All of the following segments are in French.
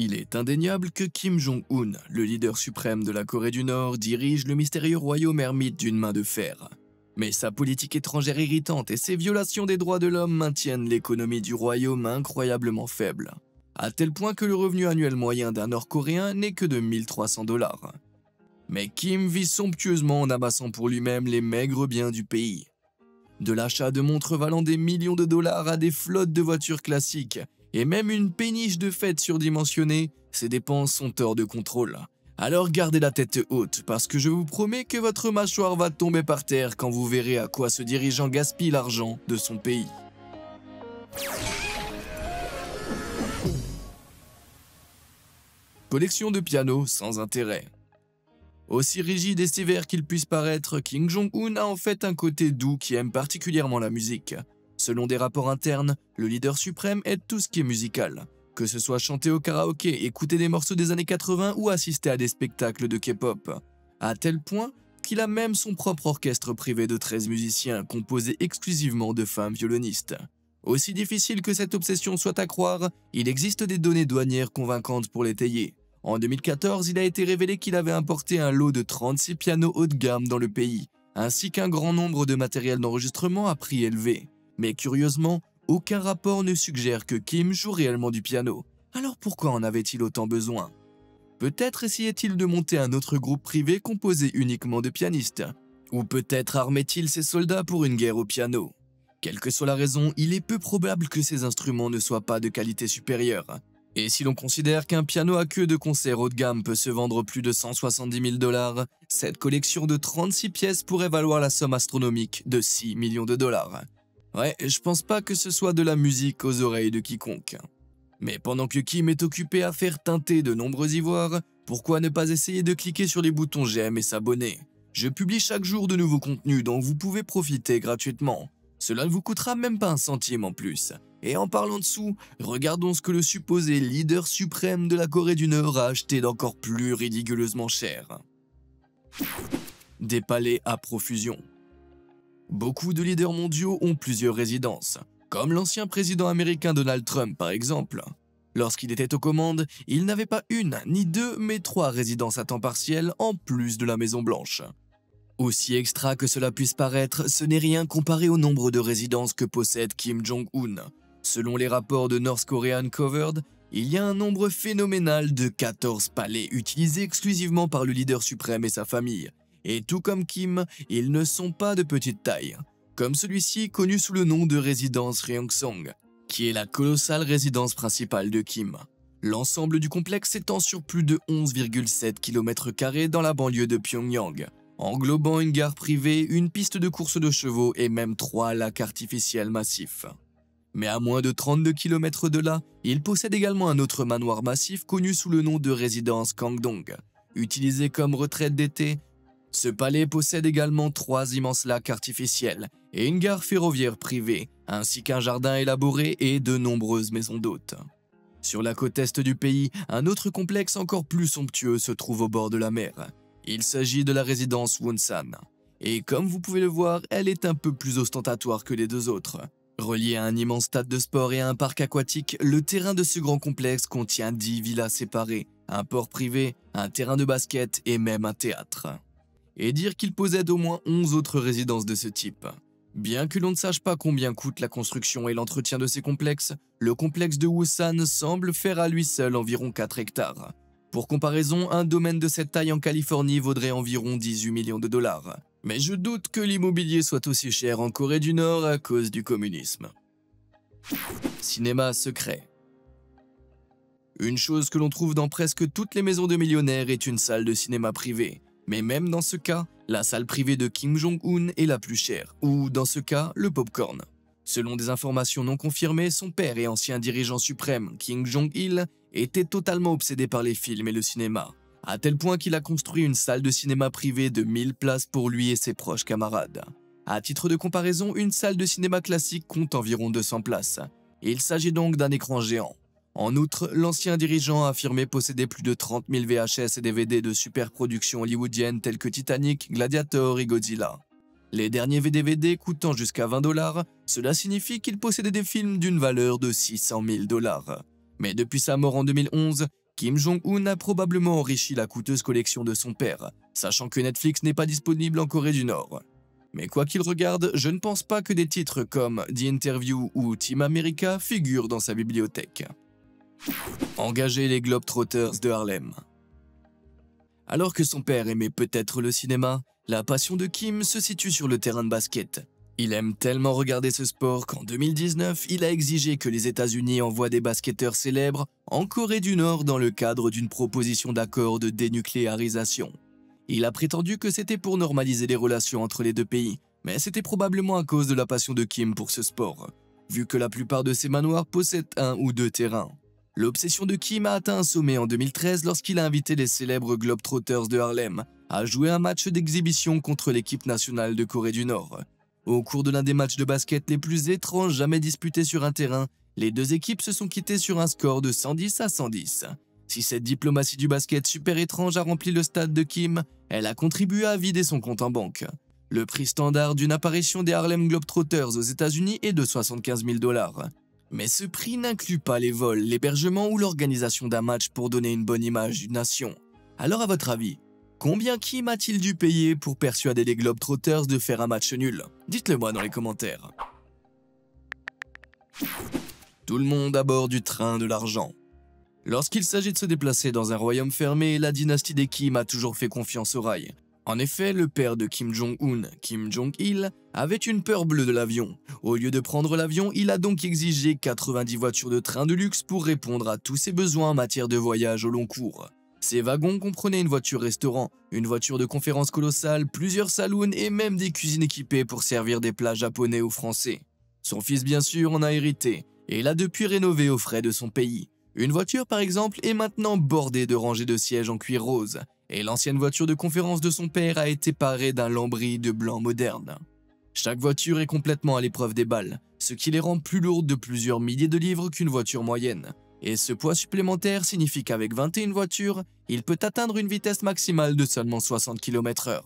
Il est indéniable que Kim Jong-un, le leader suprême de la Corée du Nord, dirige le mystérieux royaume ermite d'une main de fer. Mais sa politique étrangère irritante et ses violations des droits de l'homme maintiennent l'économie du royaume incroyablement faible, à tel point que le revenu annuel moyen d'un Nord-Coréen n'est que de 1300 $. Mais Kim vit somptueusement en amassant pour lui-même les maigres biens du pays. De l'achat de montres valant des millions de dollars à des flottes de voitures classiques, et même une péniche de fête surdimensionnée, ces dépenses sont hors de contrôle. Alors gardez la tête haute, parce que je vous promets que votre mâchoire va tomber par terre quand vous verrez à quoi ce dirigeant gaspille l'argent de son pays. Collection de pianos sans intérêt. Aussi rigide et sévère qu'il puisse paraître, Kim Jong-un a en fait un côté doux qui aime particulièrement la musique. Selon des rapports internes, le leader suprême aide tout ce qui est musical. Que ce soit chanter au karaoké, écouter des morceaux des années 80 ou assister à des spectacles de K-pop. À tel point qu'il a même son propre orchestre privé de 13 musiciens composé exclusivement de femmes violonistes. Aussi difficile que cette obsession soit à croire, il existe des données douanières convaincantes pour l'étayer. En 2014, il a été révélé qu'il avait importé un lot de 36 pianos haut de gamme dans le pays, ainsi qu'un grand nombre de matériel d'enregistrement à prix élevé. Mais curieusement, aucun rapport ne suggère que Kim joue réellement du piano. Alors pourquoi en avait-il autant besoin? Peut-être essayait-il de monter un autre groupe privé composé uniquement de pianistes. Ou peut-être armait-il ses soldats pour une guerre au piano. Quelle que soit la raison, il est peu probable que ces instruments ne soient pas de qualité supérieure. Et si l'on considère qu'un piano à queue de concert haut de gamme peut se vendre plus de 170 000 $, cette collection de 36 pièces pourrait valoir la somme astronomique de 6 millions de $. Ouais, je pense pas que ce soit de la musique aux oreilles de quiconque. Mais pendant que Kim est occupé à faire teinter de nombreux ivoires, pourquoi ne pas essayer de cliquer sur les boutons j'aime et s'abonner? Je publie chaque jour de nouveaux contenus dont vous pouvez profiter gratuitement. Cela ne vous coûtera même pas un centime en plus. Et en parlant de sous, regardons ce que le supposé leader suprême de la Corée du Nord a acheté d'encore plus ridiculeusement cher. Des palais à profusion. Beaucoup de leaders mondiaux ont plusieurs résidences, comme l'ancien président américain Donald Trump par exemple. Lorsqu'il était aux commandes, il n'avait pas une ni deux, mais 3 résidences à temps partiel en plus de la Maison Blanche. Aussi extra que cela puisse paraître, ce n'est rien comparé au nombre de résidences que possède Kim Jong-un. Selon les rapports de North Korean Covered, il y a un nombre phénoménal de 14 palais utilisés exclusivement par le leader suprême et sa famille. Et tout comme Kim, ils ne sont pas de petite taille, comme celui-ci connu sous le nom de résidence Ryeong-song, qui est la colossale résidence principale de Kim. L'ensemble du complexe s'étend sur plus de 11,7 km² dans la banlieue de Pyongyang, englobant une gare privée, une piste de course de chevaux et même 3 lacs artificiels massifs. Mais à moins de 32 km de là, il possède également un autre manoir massif connu sous le nom de résidence Kangdong, utilisé comme retraite d'été. Ce palais possède également 3 immenses lacs artificiels et une gare ferroviaire privée, ainsi qu'un jardin élaboré et de nombreuses maisons d'hôtes. Sur la côte est du pays, un autre complexe encore plus somptueux se trouve au bord de la mer. Il s'agit de la résidence Wonsan. Et comme vous pouvez le voir, elle est un peu plus ostentatoire que les 2 autres. Relié à un immense stade de sport et à un parc aquatique, le terrain de ce grand complexe contient 10 villas séparées, un port privé, un terrain de basket et même un théâtre. Et dire qu'il possède au moins 11 autres résidences de ce type. Bien que l'on ne sache pas combien coûte la construction et l'entretien de ces complexes, le complexe de Wonsan semble faire à lui seul environ 4 hectares. Pour comparaison, un domaine de cette taille en Californie vaudrait environ 18 millions de $. Mais je doute que l'immobilier soit aussi cher en Corée du Nord à cause du communisme. Cinéma secret. Une chose que l'on trouve dans presque toutes les maisons de millionnaires est une salle de cinéma privée. Mais même dans ce cas, la salle privée de Kim Jong-un est la plus chère, ou dans ce cas, le popcorn. Selon des informations non confirmées, son père et ancien dirigeant suprême, Kim Jong-il, était totalement obsédé par les films et le cinéma, à tel point qu'il a construit une salle de cinéma privée de 1000 places pour lui et ses proches camarades. À titre de comparaison, une salle de cinéma classique compte environ 200 places. Il s'agit donc d'un écran géant. En outre, l'ancien dirigeant a affirmé posséder plus de 30 000 VHS et DVD de superproductions hollywoodiennes telles que Titanic, Gladiator et Godzilla. Les derniers VDVD coûtant jusqu'à 20 $, cela signifie qu'il possédait des films d'une valeur de 600 000 $. Mais depuis sa mort en 2011, Kim Jong-un a probablement enrichi la coûteuse collection de son père, sachant que Netflix n'est pas disponible en Corée du Nord. Mais quoi qu'il regarde, je ne pense pas que des titres comme The Interview ou Team America figurent dans sa bibliothèque. Engager les Globetrotters de Harlem. Alors que son père aimait peut-être le cinéma, la passion de Kim se situe sur le terrain de basket. Il aime tellement regarder ce sport qu'en 2019, il a exigé que les États-Unis envoient des basketteurs célèbres en Corée du Nord dans le cadre d'une proposition d'accord de dénucléarisation. Il a prétendu que c'était pour normaliser les relations entre les deux pays, mais c'était probablement à cause de la passion de Kim pour ce sport, vu que la plupart de ses manoirs possèdent un ou deux terrains. L'obsession de Kim a atteint un sommet en 2013 lorsqu'il a invité les célèbres Globetrotters de Harlem à jouer un match d'exhibition contre l'équipe nationale de Corée du Nord. Au cours de l'un des matchs de basket les plus étranges jamais disputés sur un terrain, les deux équipes se sont quittées sur un score de 110 à 110. Si cette diplomatie du basket super étrange a rempli le stade de Kim, elle a contribué à vider son compte en banque. Le prix standard d'une apparition des Harlem Globetrotters aux États-Unis est de 75 000 $. Mais ce prix n'inclut pas les vols, l'hébergement ou l'organisation d'un match pour donner une bonne image d'une nation. Alors à votre avis, combien Kim a-t-il dû payer pour persuader les Globetrotters de faire un match nul? Dites-le moi dans les commentaires. Tout le monde à bord du train de l'argent. Lorsqu'il s'agit de se déplacer dans un royaume fermé, la dynastie des Kim a toujours fait confiance au rail. En effet, le père de Kim Jong-un, Kim Jong-il, avait une peur bleue de l'avion. Au lieu de prendre l'avion, il a donc exigé 90 voitures de train de luxe pour répondre à tous ses besoins en matière de voyage au long cours. Ces wagons comprenaient une voiture-restaurant, une voiture de conférence colossale, plusieurs saloons et même des cuisines équipées pour servir des plats japonais ou français. Son fils bien sûr en a hérité, et il a depuis rénové aux frais de son pays. Une voiture par exemple est maintenant bordée de rangées de sièges en cuir rose, et l'ancienne voiture de conférence de son père a été parée d'un lambris de blanc moderne. Chaque voiture est complètement à l'épreuve des balles, ce qui les rend plus lourdes de plusieurs milliers de livres qu'une voiture moyenne. Et ce poids supplémentaire signifie qu'avec 21 voitures, il peut atteindre une vitesse maximale de seulement 60 km/h.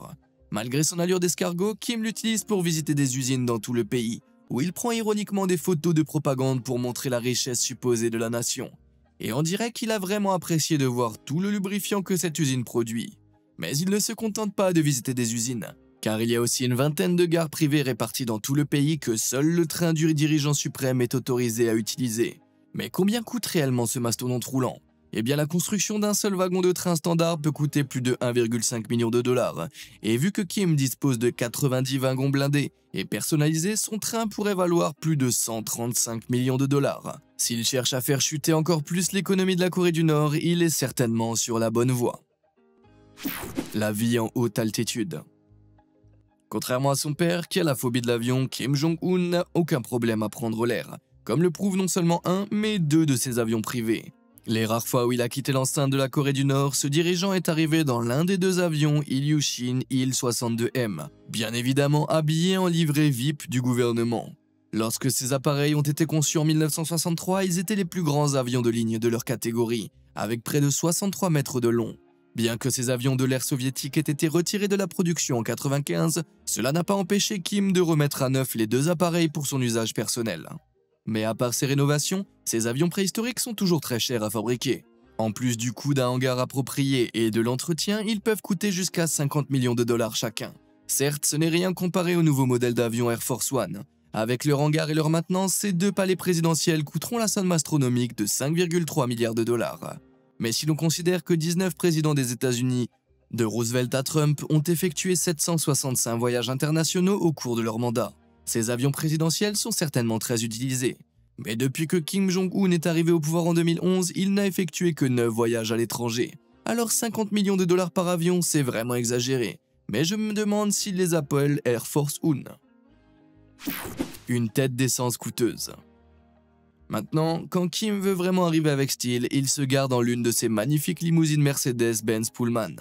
Malgré son allure d'escargot, Kim l'utilise pour visiter des usines dans tout le pays, où il prend ironiquement des photos de propagande pour montrer la richesse supposée de la nation. Et on dirait qu'il a vraiment apprécié de voir tout le lubrifiant que cette usine produit. Mais il ne se contente pas de visiter des usines, car il y a aussi une vingtaine de gares privées réparties dans tout le pays que seul le train du dirigeant suprême est autorisé à utiliser. Mais combien coûte réellement ce mastodonte roulant? Eh bien la construction d'un seul wagon de train standard peut coûter plus de 1,5 million de $. Et vu que Kim dispose de 90 wagons blindés et personnalisés, son train pourrait valoir plus de 135 millions de $. S'il cherche à faire chuter encore plus l'économie de la Corée du Nord, il est certainement sur la bonne voie. La vie en haute altitude. Contrairement à son père, qui a la phobie de l'avion, Kim Jong-un n'a aucun problème à prendre l'air, comme le prouvent non seulement un, mais deux de ses avions privés. Les rares fois où il a quitté l'enceinte de la Corée du Nord, ce dirigeant est arrivé dans l'un des deux avions Ilyushin Il-62M, bien évidemment habillé en livrée VIP du gouvernement. Lorsque ces appareils ont été conçus en 1963, ils étaient les plus grands avions de ligne de leur catégorie, avec près de 63 mètres de long. Bien que ces avions de l'ère soviétique aient été retirés de la production en 1995, cela n'a pas empêché Kim de remettre à neuf les deux appareils pour son usage personnel. Mais à part ces rénovations, ces avions préhistoriques sont toujours très chers à fabriquer. En plus du coût d'un hangar approprié et de l'entretien, ils peuvent coûter jusqu'à 50 millions de $ chacun. Certes, ce n'est rien comparé aux nouveaux modèles d'avions Air Force One. Avec leur hangar et leur maintenance, ces deux palais présidentiels coûteront la somme astronomique de 5,3 milliards de $. Mais si l'on considère que 19 présidents des États-Unis, de Roosevelt à Trump, ont effectué 765 voyages internationaux au cours de leur mandat, ces avions présidentiels sont certainement très utilisés. Mais depuis que Kim Jong-un est arrivé au pouvoir en 2011, il n'a effectué que 9 voyages à l'étranger. Alors 50 millions de $ par avion, c'est vraiment exagéré. Mais je me demande s'il les appelle Air Force One. Une tête d'essence coûteuse. Maintenant, quand Kim veut vraiment arriver avec style, il se gare dans l'une de ses magnifiques limousines Mercedes-Benz Pullman.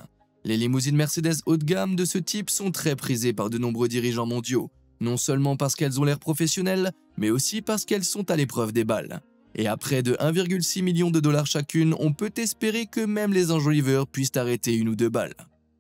Les limousines Mercedes haut de gamme de ce type sont très prisées par de nombreux dirigeants mondiaux. Non seulement parce qu'elles ont l'air professionnelles, mais aussi parce qu'elles sont à l'épreuve des balles. Et à près de 1,6 million de $ chacune, on peut espérer que même les enjoliveurs puissent arrêter une ou deux balles.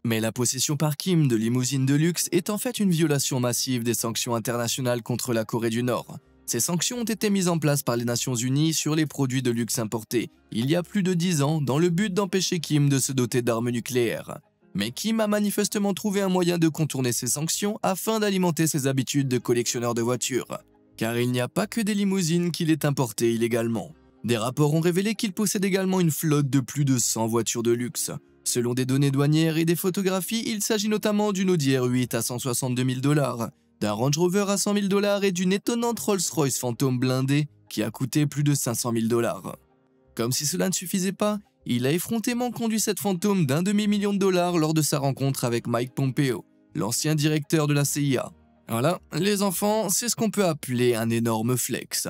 Mais la possession par Kim de limousines de luxe est en fait une violation massive des sanctions internationales contre la Corée du Nord. Ces sanctions ont été mises en place par les Nations Unies sur les produits de luxe importés, il y a plus de 10 ans, dans le but d'empêcher Kim de se doter d'armes nucléaires. Mais Kim a manifestement trouvé un moyen de contourner ces sanctions afin d'alimenter ses habitudes de collectionneur de voitures. Car il n'y a pas que des limousines qu'il est importé illégalement. Des rapports ont révélé qu'il possède également une flotte de plus de 100 voitures de luxe. Selon des données douanières et des photographies, il s'agit notamment d'une Audi R8 à 162 000 $, d'un Range Rover à 100 000 $ et d'une étonnante Rolls-Royce Phantom blindée qui a coûté plus de 500 000 $. Comme si cela ne suffisait pas, il a effrontément conduit cette Phantom d'1 demi-million de dollars lors de sa rencontre avec Mike Pompeo, l'ancien directeur de la CIA. Voilà, les enfants, c'est ce qu'on peut appeler un énorme flex.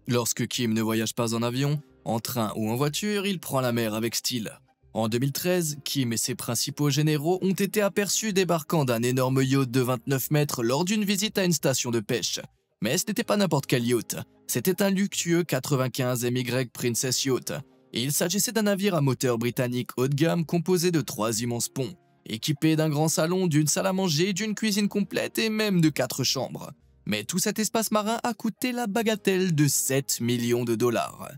Lorsque Kim ne voyage pas en avion, en train ou en voiture, il prend la mer avec style. En 2013, Kim et ses principaux généraux ont été aperçus débarquant d'un énorme yacht de 29 mètres lors d'une visite à une station de pêche. Mais ce n'était pas n'importe quel yacht, c'était un luxueux 95 MY Princess Yacht. Et il s'agissait d'un navire à moteur britannique haut de gamme composé de 3 immenses ponts, équipé d'un grand salon, d'une salle à manger, d'une cuisine complète et même de 4 chambres. Mais tout cet espace marin a coûté la bagatelle de 7 millions de dollars.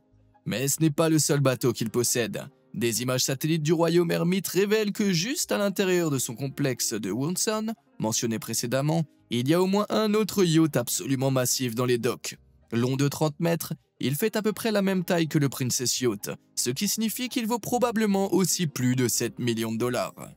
Mais ce n'est pas le seul bateau qu'il possède. Des images satellites du royaume ermite révèlent que juste à l'intérieur de son complexe de Woolson, mentionné précédemment, il y a au moins un autre yacht absolument massif dans les docks. Long de 30 mètres, il fait à peu près la même taille que le Princess Yacht, ce qui signifie qu'il vaut probablement aussi plus de 7 millions de dollars.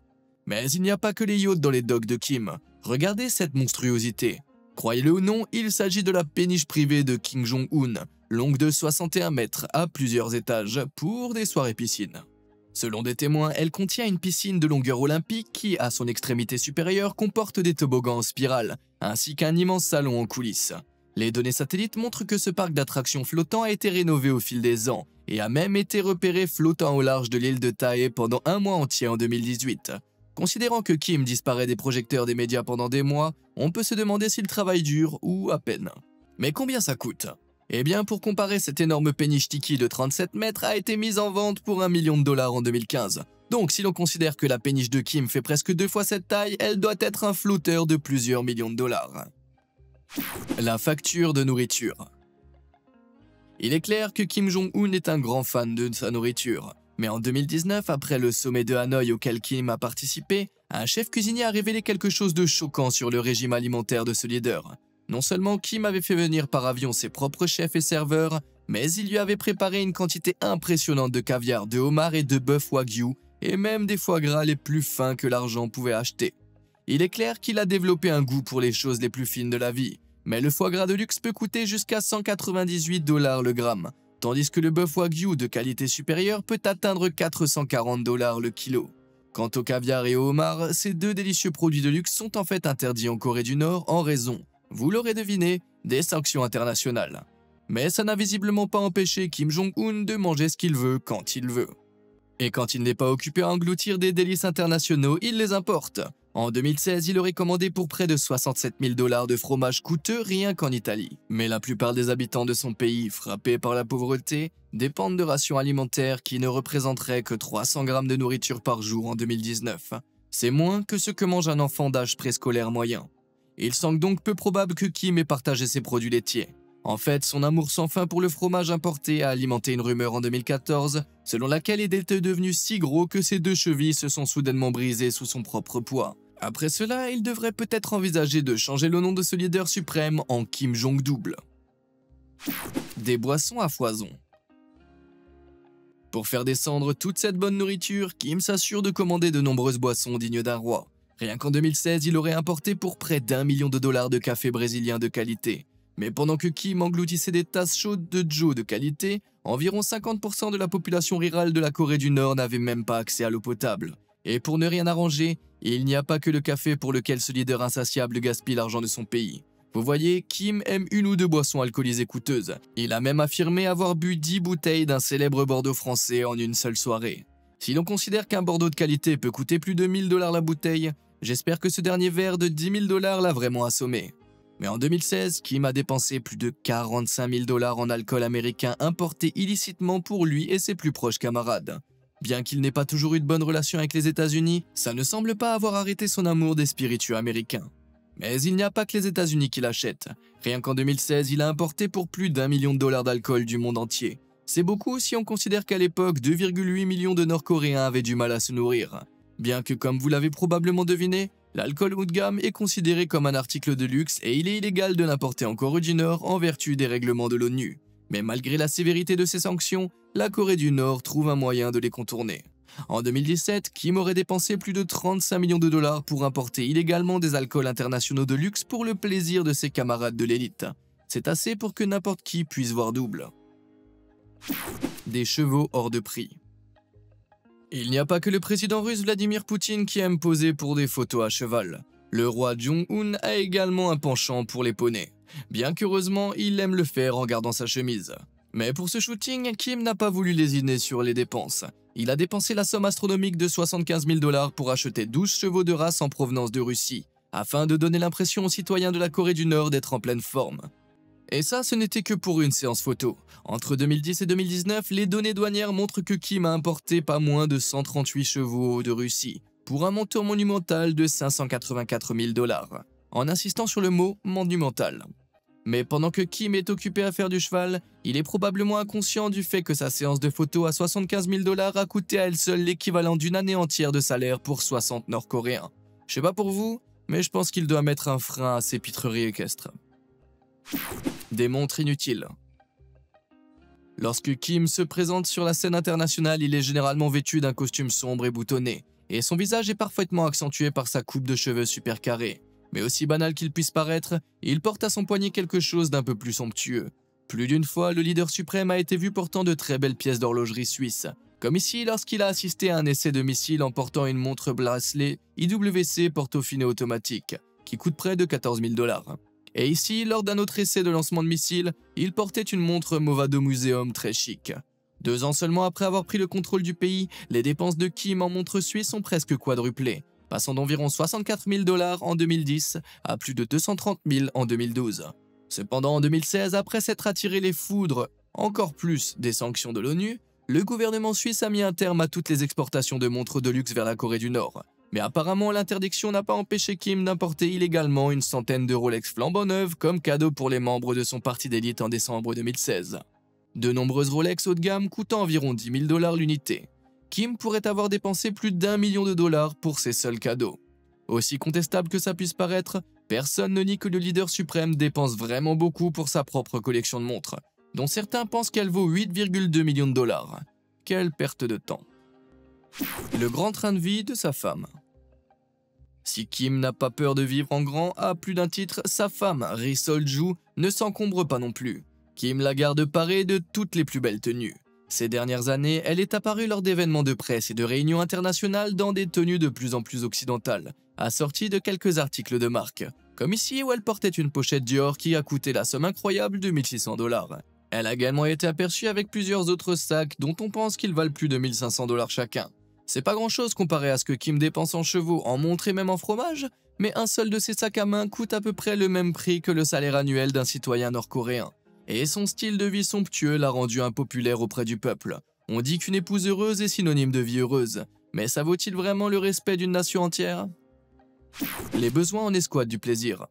Mais il n'y a pas que les yachts dans les docks de Kim. Regardez cette monstruosité. Croyez-le ou non, il s'agit de la péniche privée de Kim Jong-un, longue de 61 mètres à plusieurs étages pour des soirées piscines. Selon des témoins, elle contient une piscine de longueur olympique qui, à son extrémité supérieure, comporte des toboggans en spirale, ainsi qu'un immense salon en coulisses. Les données satellites montrent que ce parc d'attractions flottant a été rénové au fil des ans et a même été repéré flottant au large de l'île de Tae pendant un mois entier en 2018. Considérant que Kim disparaît des projecteurs des médias pendant des mois, on peut se demander s'il travaille dur ou à peine. Mais combien ça coûte? Eh bien, pour comparer, cette énorme péniche tiki de 37 mètres a été mise en vente pour 1 million de dollars en 2015. Donc, si l'on considère que la péniche de Kim fait presque 2 fois cette taille, elle doit être un flotteur de plusieurs millions de dollars. La facture de nourriture. Il est clair que Kim Jong-un est un grand fan de sa nourriture. Mais en 2019, après le sommet de Hanoï auquel Kim a participé, un chef cuisinier a révélé quelque chose de choquant sur le régime alimentaire de ce leader. Non seulement Kim avait fait venir par avion ses propres chefs et serveurs, mais il lui avait préparé une quantité impressionnante de caviar, de homard et de bœuf wagyu, et même des foie gras les plus fins que l'argent pouvait acheter. Il est clair qu'il a développé un goût pour les choses les plus fines de la vie, mais le foie gras de luxe peut coûter jusqu'à 198 $ le gramme, tandis que le bœuf wagyu de qualité supérieure peut atteindre 440 $ le kilo. Quant au caviar et au homard, ces deux délicieux produits de luxe sont en fait interdits en Corée du Nord en raison, vous l'aurez deviné, des sanctions internationales. Mais ça n'a visiblement pas empêché Kim Jong-un de manger ce qu'il veut quand il veut. Et quand il n'est pas occupé à engloutir des délices internationaux, il les importe. En 2016, il aurait commandé pour près de 67 000 $ de fromage coûteux rien qu'en Italie. Mais la plupart des habitants de son pays, frappés par la pauvreté, dépendent de rations alimentaires qui ne représenteraient que 300 grammes de nourriture par jour en 2019. C'est moins que ce que mange un enfant d'âge préscolaire moyen. Il semble donc peu probable que Kim ait partagé ses produits laitiers. En fait, son amour sans fin pour le fromage importé a alimenté une rumeur en 2014, selon laquelle il était devenu si gros que ses 2 chevilles se sont soudainement brisées sous son propre poids. Après cela, il devrait peut-être envisager de changer le nom de ce leader suprême en Kim Jong-double. Des boissons à foison. Pour faire descendre toute cette bonne nourriture, Kim s'assure de commander de nombreuses boissons dignes d'un roi. Rien qu'en 2016, il aurait importé pour près d'1 million de dollars de café brésilien de qualité. Mais pendant que Kim engloutissait des tasses chaudes de Joe de qualité, environ 50% de la population rurale de la Corée du Nord n'avait même pas accès à l'eau potable. Et pour ne rien arranger, il n'y a pas que le café pour lequel ce leader insatiable gaspille l'argent de son pays. Vous voyez, Kim aime 1 ou 2 boissons alcoolisées coûteuses. Il a même affirmé avoir bu 10 bouteilles d'un célèbre Bordeaux français en une seule soirée. Si l'on considère qu'un Bordeaux de qualité peut coûter plus de 1 000 $ la bouteille, j'espère que ce dernier verre de 10 000 $ l'a vraiment assommé. Mais en 2016, Kim a dépensé plus de 45 000 $ en alcool américain importé illicitement pour lui et ses plus proches camarades. Bien qu'il n'ait pas toujours eu de bonnes relations avec les États-Unis, ça ne semble pas avoir arrêté son amour des spiritueux américains. Mais il n'y a pas que les États-Unis qui l'achètent. Rien qu'en 2016, il a importé pour plus d'1 million de dollars d'alcool du monde entier. C'est beaucoup si on considère qu'à l'époque, 2,8 millions de Nord-Coréens avaient du mal à se nourrir. Bien que, comme vous l'avez probablement deviné, l'alcool haut de gamme est considéré comme un article de luxe et il est illégal de l'importer en Corée du Nord en vertu des règlements de l'ONU. Mais malgré la sévérité de ces sanctions, la Corée du Nord trouve un moyen de les contourner. En 2017, Kim aurait dépensé plus de 35 millions de dollars pour importer illégalement des alcools internationaux de luxe pour le plaisir de ses camarades de l'élite. C'est assez pour que n'importe qui puisse voir double. Des chevaux hors de prix. Il n'y a pas que le président russe Vladimir Poutine qui aime poser pour des photos à cheval. Le roi Jong-un a également un penchant pour les poneys. Bien qu'heureusement, il aime le faire en gardant sa chemise. Mais pour ce shooting, Kim n'a pas voulu lésiner sur les dépenses. Il a dépensé la somme astronomique de 75 000 dollars pour acheter 12 chevaux de race en provenance de Russie, afin de donner l'impression aux citoyens de la Corée du Nord d'être en pleine forme. Et ça, ce n'était que pour une séance photo. Entre 2010 et 2019, les données douanières montrent que Kim a importé pas moins de 138 chevaux de Russie, pour un montant monumental de 584 000 dollars, en insistant sur le mot « monumental ». Mais pendant que Kim est occupé à faire du cheval, il est probablement inconscient du fait que sa séance de photo à 75 000 dollars a coûté à elle seule l'équivalent d'une année entière de salaire pour 60 Nord-Coréens. Je sais pas pour vous, mais je pense qu'il doit mettre un frein à ses pitreries équestres. Des montres inutiles. Lorsque Kim se présente sur la scène internationale, il est généralement vêtu d'un costume sombre et boutonné, et son visage est parfaitement accentué par sa coupe de cheveux super carrée. Mais aussi banal qu'il puisse paraître, il porte à son poignet quelque chose d'un peu plus somptueux. Plus d'une fois, le leader suprême a été vu portant de très belles pièces d'horlogerie suisse, comme ici lorsqu'il a assisté à un essai de missile en portant une montre bracelet IWC porte-au-finet automatique, qui coûte près de 14 000 dollars. Et ici, lors d'un autre essai de lancement de missile, il portait une montre Movado Museum très chic. 2 ans seulement après avoir pris le contrôle du pays, les dépenses de Kim en montre suisse ont presque quadruplé, passant d'environ 64 000 dollars en 2010 à plus de 230 000 en 2012. Cependant, en 2016, après s'être attiré les foudres encore plus des sanctions de l'ONU, le gouvernement suisse a mis un terme à toutes les exportations de montres de luxe vers la Corée du Nord. Mais apparemment, l'interdiction n'a pas empêché Kim d'importer illégalement une centaine de Rolex flambant neuves comme cadeau pour les membres de son parti d'élite en décembre 2016. De nombreuses Rolex haut de gamme coûtant environ 10 000 dollars l'unité. Kim pourrait avoir dépensé plus d'1 million de dollars pour ses seuls cadeaux. Aussi contestable que ça puisse paraître, personne ne nie que le leader suprême dépense vraiment beaucoup pour sa propre collection de montres, dont certains pensent qu'elle vaut 8,2 millions de dollars. Quelle perte de temps. Le grand train de vie de sa femme. Si Kim n'a pas peur de vivre en grand à plus d'un titre, sa femme, Ri Sol-ju, ne s'encombre pas non plus. Kim la garde parée de toutes les plus belles tenues. Ces dernières années, elle est apparue lors d'événements de presse et de réunions internationales dans des tenues de plus en plus occidentales, assorties de quelques articles de marque, comme ici où elle portait une pochette Dior qui a coûté la somme incroyable de 1600 dollars. Elle a également été aperçue avec plusieurs autres sacs dont on pense qu'ils valent plus de 1500 dollars chacun. C'est pas grand chose comparé à ce que Kim dépense en chevaux, en montres et même en fromage, mais un seul de ses sacs à main coûte à peu près le même prix que le salaire annuel d'un citoyen nord-coréen. Et son style de vie somptueux l'a rendu impopulaire auprès du peuple. On dit qu'une épouse heureuse est synonyme de vie heureuse, mais ça vaut-il vraiment le respect d'une nation entière? Les besoins en escouade du plaisir.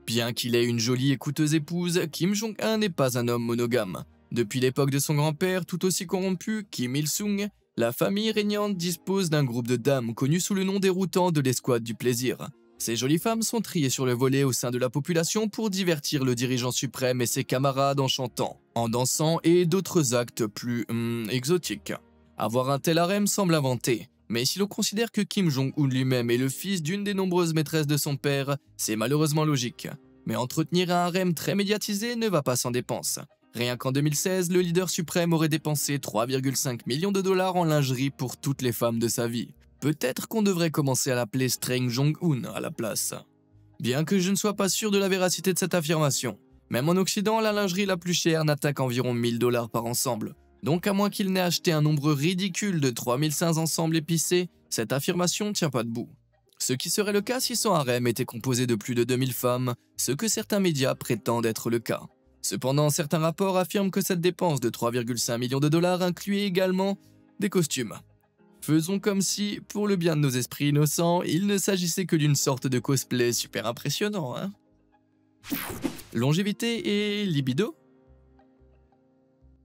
Bien qu'il ait une jolie et coûteuse épouse, Kim Jong-un n'est pas un homme monogame. Depuis l'époque de son grand-père, tout aussi corrompu, Kim Il-sung, la famille régnante dispose d'un groupe de dames connu sous le nom déroutant de l'escouade du plaisir. Ces jolies femmes sont triées sur le volet au sein de la population pour divertir le dirigeant suprême et ses camarades en chantant, en dansant et d'autres actes plus exotiques. Avoir un tel harem semble inventé, mais si l'on considère que Kim Jong-un lui-même est le fils d'une des nombreuses maîtresses de son père, c'est malheureusement logique. Mais entretenir un harem très médiatisé ne va pas sans dépenses. Rien qu'en 2016, le leader suprême aurait dépensé 3,5 millions de dollars en lingerie pour toutes les femmes de sa vie. Peut-être qu'on devrait commencer à l'appeler Streng Jong-un à la place. Bien que je ne sois pas sûr de la véracité de cette affirmation, même en Occident, la lingerie la plus chère n'attaque environ 1000 dollars par ensemble. Donc à moins qu'il n'ait acheté un nombre ridicule de 3500 ensembles épicés, cette affirmation ne tient pas debout. Ce qui serait le cas si son harem était composé de plus de 2000 femmes, ce que certains médias prétendent être le cas. Cependant, certains rapports affirment que cette dépense de 3,5 millions de dollars incluait également des costumes. Faisons comme si, pour le bien de nos esprits innocents, il ne s'agissait que d'une sorte de cosplay super impressionnant, hein. Longévité et libido?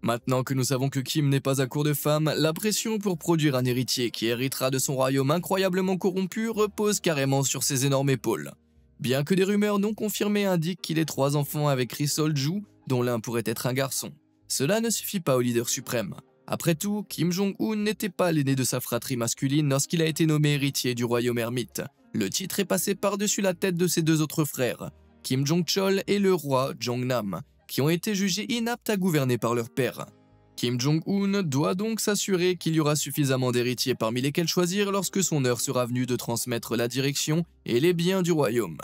Maintenant que nous savons que Kim n'est pas à court de femmes, la pression pour produire un héritier qui héritera de son royaume incroyablement corrompu repose carrément sur ses énormes épaules. Bien que des rumeurs non confirmées indiquent qu'il ait 3 enfants avec Ri Sol-ju, dont l'un pourrait être un garçon, cela ne suffit pas au leader suprême. Après tout, Kim Jong-un n'était pas l'aîné de sa fratrie masculine lorsqu'il a été nommé héritier du royaume ermite. Le titre est passé par-dessus la tête de ses 2 autres frères, Kim Jong-chol et le roi Jong-nam, qui ont été jugés inaptes à gouverner par leur père. Kim Jong-un doit donc s'assurer qu'il y aura suffisamment d'héritiers parmi lesquels choisir lorsque son heure sera venue de transmettre la direction et les biens du royaume.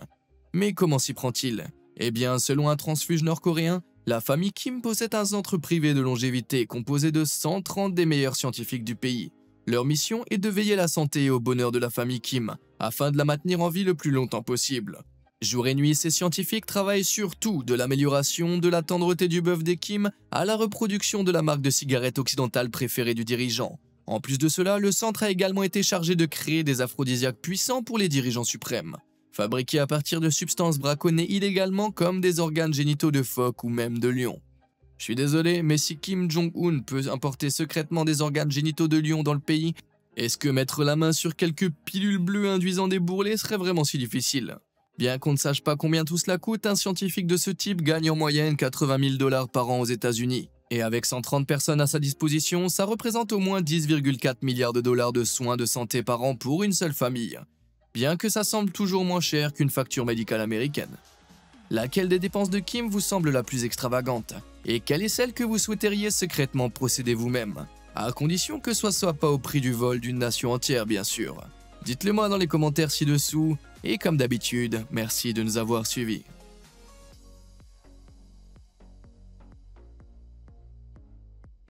Mais comment s'y prend-il? Eh bien, selon un transfuge nord-coréen, la famille Kim possède un centre privé de longévité composé de 130 des meilleurs scientifiques du pays. Leur mission est de veiller à la santé et au bonheur de la famille Kim, afin de la maintenir en vie le plus longtemps possible. Jour et nuit, ces scientifiques travaillent sur tout, de l'amélioration de la tendreté du bœuf des Kim à la reproduction de la marque de cigarette occidentale préférée du dirigeant. En plus de cela, le centre a également été chargé de créer des aphrodisiaques puissants pour les dirigeants suprêmes, fabriqués à partir de substances braconnées illégalement comme des organes génitaux de phoque ou même de lion. Je suis désolé, mais si Kim Jong-un peut importer secrètement des organes génitaux de lion dans le pays, est-ce que mettre la main sur quelques pilules bleues induisant des bourrelets serait vraiment si difficile? Bien qu'on ne sache pas combien tout cela coûte, un scientifique de ce type gagne en moyenne 80 000 $ par an aux États-Unis. Et avec 130 personnes à sa disposition, ça représente au moins 10,4 milliards de dollars de soins de santé par an pour une seule famille. Bien que ça semble toujours moins cher qu'une facture médicale américaine. Laquelle des dépenses de Kim vous semble la plus extravagante? Et quelle est celle que vous souhaiteriez secrètement procéder vous-même? À condition que ce soit pas au prix du vol d'une nation entière, bien sûr. Dites-le moi dans les commentaires ci-dessous, et comme d'habitude, merci de nous avoir suivis.